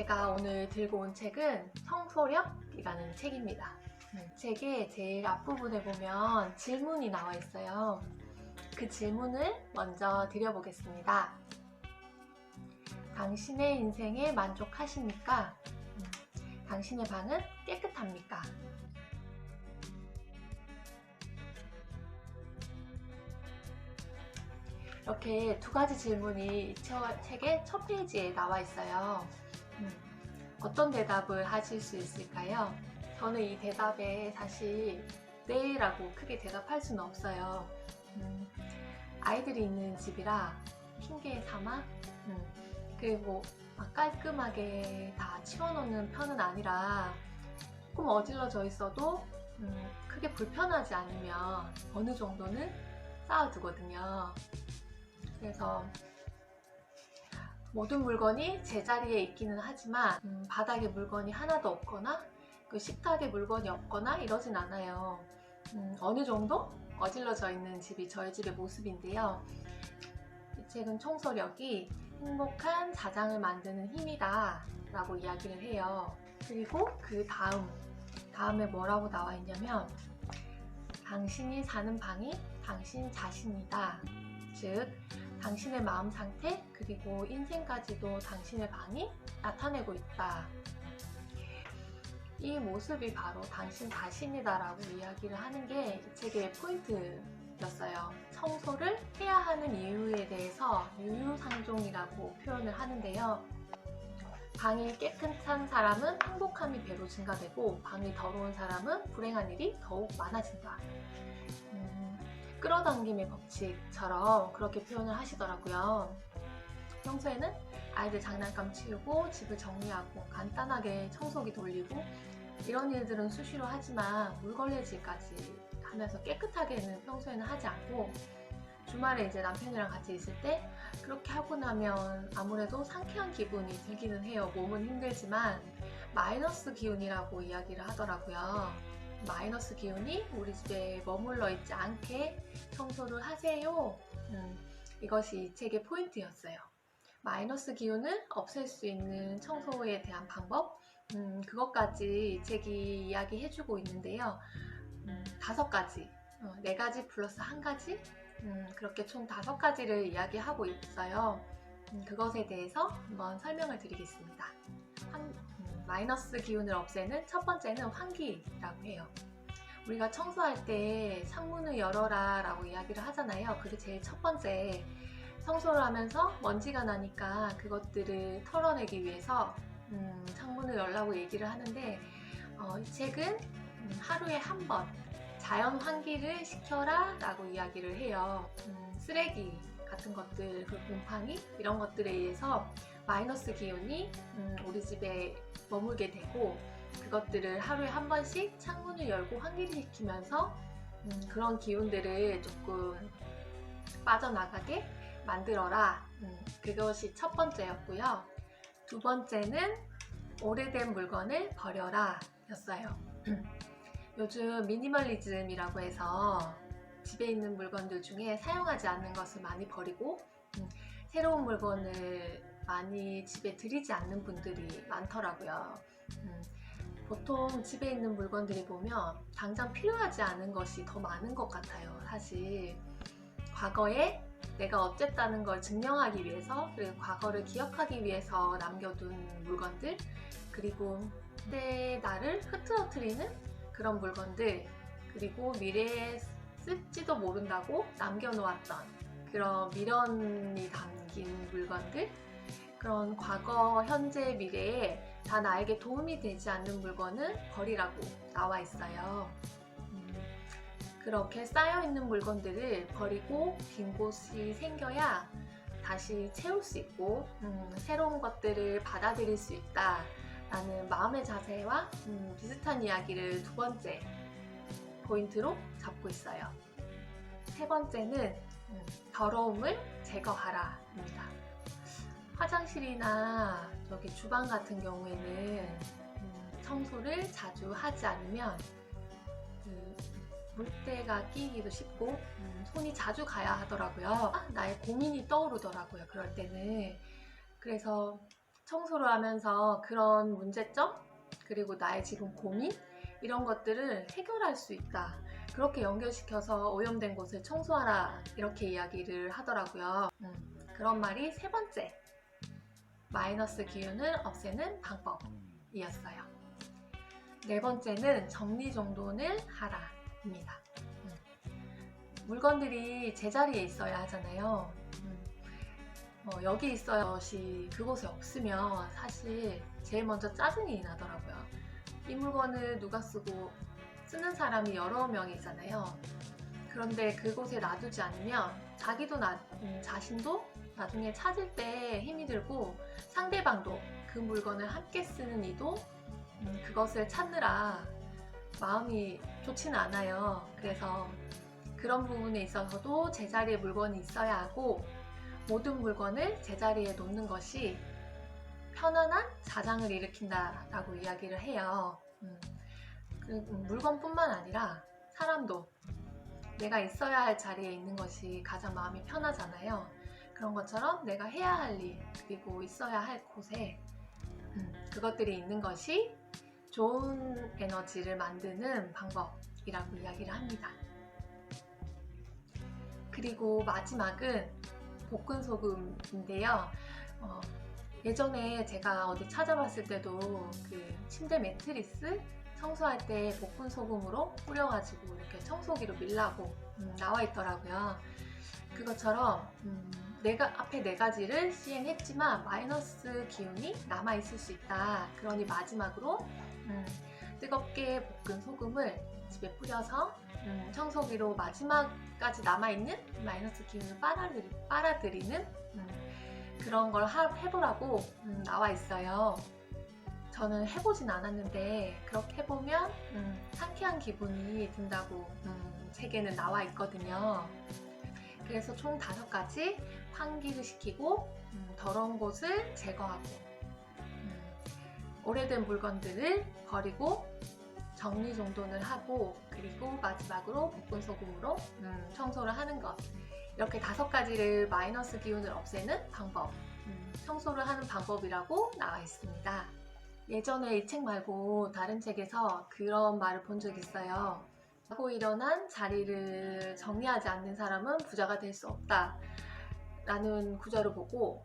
제가 오늘 들고 온 책은 청소력이라는 책입니다. 책의 제일 앞부분에 보면 질문이 나와 있어요. 그 질문을 먼저 드려보겠습니다. 당신의 인생에 만족하십니까? 당신의 방은 깨끗합니까? 이렇게 두 가지 질문이 이 책의 첫 페이지에 나와 있어요. 어떤 대답을 하실 수 있을까요? 저는 이 대답에 사실 네라고 크게 대답할 수는 없어요. 아이들이 있는 집이라 핑계 삼아 그리고 막 깔끔하게 다 치워놓는 편은 아니라 조금 어질러져 있어도 크게 불편하지 않으면 어느 정도는 쌓아두거든요. 그래서 모든 물건이 제자리에 있기는 하지만 바닥에 물건이 하나도 없거나 그 식탁에 물건이 없거나 이러진 않아요. 어느 정도 어질러져 있는 집이 저희 집의 모습인데요. 이 책은 청소력이 행복한 자장을 만드는 힘이다 라고 이야기를 해요. 그리고 그 다음에 뭐라고 나와 있냐면 당신이 사는 방이 당신 자신이다. 즉 당신의 마음 상태 그리고 인생까지도 당신의 방이 나타내고 있다. 이 모습이 바로 당신 자신이다 라고 이야기를 하는 게 이 책의 포인트였어요. 청소를 해야 하는 이유에 대해서 유유상종이라고 표현을 하는데요. 방이 깨끗한 사람은 행복함이 배로 증가되고 방이 더러운 사람은 불행한 일이 더욱 많아진다. 끌어당김의 법칙처럼 그렇게 표현을 하시더라고요. 평소에는 아이들 장난감 치우고 집을 정리하고 간단하게 청소기 돌리고 이런 일들은 수시로 하지만 물걸레질까지 하면서 깨끗하게는 평소에는 하지 않고 주말에 이제 남편이랑 같이 있을 때 그렇게 하고 나면 아무래도 상쾌한 기분이 들기는 해요. 몸은 힘들지만 마이너스 기운이라고 이야기를 하더라고요. 마이너스 기운이 우리 집에 머물러 있지 않게 청소를 하세요. 이것이 이 책의 포인트였어요. 마이너스 기운을 없앨 수 있는 청소에 대한 방법, 그것까지 이 책이 이야기해주고 있는데요. 5가지, 4가지 플러스 1가지, 그렇게 총 5가지를 이야기하고 있어요. 그것에 대해서 한번 설명을 드리겠습니다. 마이너스 기운을 없애는 첫 번째는 환기라고 해요. 우리가 청소할 때 창문을 열어라 라고 이야기를 하잖아요. 그게 제일 첫 번째. 청소를 하면서 먼지가 나니까 그것들을 털어내기 위해서 창문을 열라고 얘기를 하는데 이 책은 하루에 한 번 자연 환기를 시켜라 라고 이야기를 해요. 쓰레기 같은 것들, 그 곰팡이 이런 것들에 의해서 마이너스 기운이 우리 집에 머물게 되고 그것들을 하루에 한 번씩 창문을 열고 환기를 시키면서 그런 기운들을 조금 빠져나가게 만들어라. 그것이 첫 번째였고요. 두 번째는 오래된 물건을 버려라 였어요. 요즘 미니멀리즘이라고 해서 집에 있는 물건들 중에 사용하지 않는 것을 많이 버리고 새로운 물건을 많이 집에 들이지 않는 분들이 많더라고요. 보통 집에 있는 물건들이 보면 당장 필요하지 않은 것이 더 많은 것 같아요. 사실 과거에 내가 어쨌다는 걸 증명하기 위해서 그리고 과거를 기억하기 위해서 남겨둔 물건들 그리고 그때 나를 흐트러뜨리는 그런 물건들 그리고 미래에 쓸지도 모른다고 남겨놓았던 그런 미련이 담긴 물건들 그런 과거, 현재, 미래에 다 나에게 도움이 되지 않는 물건은 버리라고 나와 있어요. 그렇게 쌓여있는 물건들을 버리고 빈 곳이 생겨야 다시 채울 수 있고 새로운 것들을 받아들일 수 있다 라는 마음의 자세와 비슷한 이야기를 두 번째 포인트로 잡고 있어요. 세 번째는 더러움을 제거하라 입니다. 화장실이나 저기 주방 같은 경우에는 청소를 자주 하지 않으면 물때가 끼기도 쉽고 손이 자주 가야 하더라고요. 나의 고민이 떠오르더라고요. 그럴 때는. 그래서 청소를 하면서 그런 문제점, 그리고 나의 지금 고민, 이런 것들을 해결할 수 있다. 그렇게 연결시켜서 오염된 곳을 청소하라, 이렇게 이야기를 하더라고요. 그런 말이 세 번째, 마이너스 기운을 없애는 방법이었어요. 네 번째는 정리정돈을 하라입니다. 물건들이 제자리에 있어야 하잖아요. 여기 있어야 것이 그곳에 없으면 사실 제일 먼저 짜증이 나더라고요. 이 물건을 누가 쓰고 쓰는 사람이 여러 명이잖아요. 그런데 그곳에 놔두지 않으면 자기도 자신도 나중에 찾을 때 힘이 들고, 상대방도 그 물건을 함께 쓰는 이도 그것을 찾느라 마음이 좋지는 않아요. 그래서 그런 부분에 있어서도 제자리에 물건이 있어야 하고, 모든 물건을 제자리에 놓는 것이 편안한 자장을 일으킨다라고 이야기를 해요. 물건뿐만 아니라 사람도 내가 있어야 할 자리에 있는 것이 가장 마음이 편하잖아요. 그런 것처럼 내가 해야 할 일, 그리고 있어야 할 곳에 그것들이 있는 것이 좋은 에너지를 만드는 방법이라고 이야기를 합니다. 그리고 마지막은 볶은소금인데요. 예전에 제가 어디 찾아봤을 때도 그 침대 매트리스 청소할 때 볶은소금으로 뿌려가지고 이렇게 청소기로 밀라고 나와 있더라고요. 그것처럼 내가 앞에 네 가지를 시행했지만 마이너스 기운이 남아있을 수 있다. 그러니 마지막으로 뜨겁게 볶은 소금을 집에 뿌려서 청소기로 마지막까지 남아있는 마이너스 기운을 빨아들이는 그런 걸 해보라고 나와 있어요. 저는 해보진 않았는데 그렇게 해보면 상쾌한 기분이 든다고 책에는 나와 있거든요. 그래서 총 5가지 환기를 시키고 더러운 곳을 제거하고 오래된 물건들을 버리고 정리정돈을 하고, 그리고 마지막으로 볶은소금으로 청소를 하는 것, 이렇게 5가지를 마이너스 기운을 없애는 방법, 청소를 하는 방법이라고 나와 있습니다. 예전에 이 책 말고 다른 책에서 그런 말을 본 적 있어요. 자고 일어난 자리를 정리하지 않는 사람은 부자가 될 수 없다 라는 구절을 보고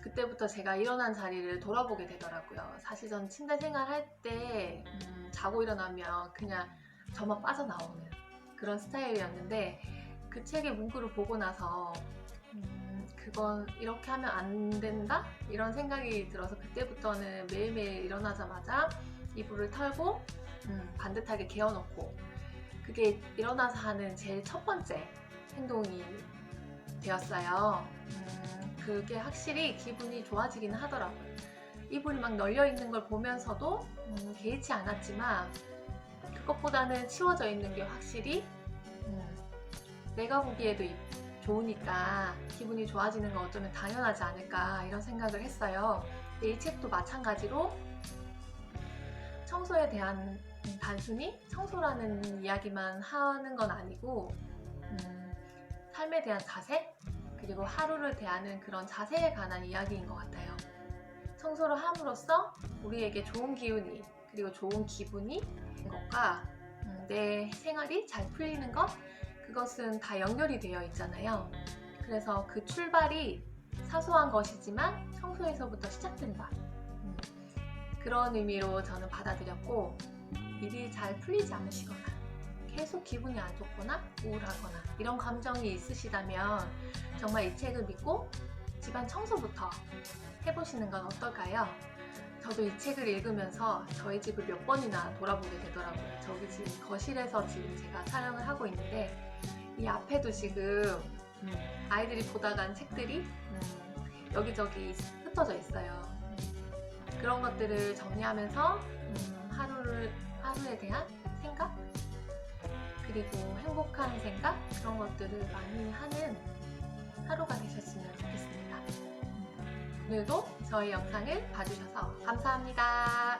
그때부터 제가 일어난 자리를 돌아보게 되더라고요. 사실 전 침대 생활할 때 자고 일어나면 그냥 저만 빠져나오는 그런 스타일이었는데, 그 책의 문구를 보고 나서 그건 이렇게 하면 안 된다? 이런 생각이 들어서 그때부터는 매일매일 일어나자마자 이불을 털고 반듯하게 개어놓고, 그게 일어나서 하는 제일 첫 번째 행동이 되었어요. 그게 확실히 기분이 좋아지기는 하더라고요. 이불이 막 널려있는 걸 보면서도 개의치 않았지만, 그것보다는 치워져 있는 게 확실히 내가 보기에도 좋으니까 기분이 좋아지는 건 어쩌면 당연하지 않을까, 이런 생각을 했어요. 근데 이 책도 마찬가지로 청소에 대한 단순히 청소라는 이야기만 하는 건 아니고 삶에 대한 자세, 그리고 하루를 대하는 그런 자세에 관한 이야기인 것 같아요. 청소를 함으로써 우리에게 좋은 기운이, 그리고 좋은 기분이 있는 것과 내 생활이 잘 풀리는 것, 그것은 다 연결이 되어 있잖아요. 그래서 그 출발이 사소한 것이지만 청소에서부터 시작된다. 그런 의미로 저는 받아들였고, 일이 잘 풀리지 않으시거나 계속 기분이 안 좋거나 우울하거나 이런 감정이 있으시다면 정말 이 책을 믿고 집안 청소부터 해보시는 건 어떨까요? 저도 이 책을 읽으면서 저희 집을 몇 번이나 돌아보게 되더라고요. 저기 지금 거실에서 지금 제가 촬영을 하고 있는데, 이 앞에도 지금 아이들이 보다 간 책들이 여기저기 흩어져 있어요. 그런 것들을 정리하면서 하루에 대한 생각, 그리고 행복한 생각, 그런 것들을 많이 하는 하루가 되셨으면 좋겠습니다. 오늘도 저희 영상을 봐주셔서 감사합니다.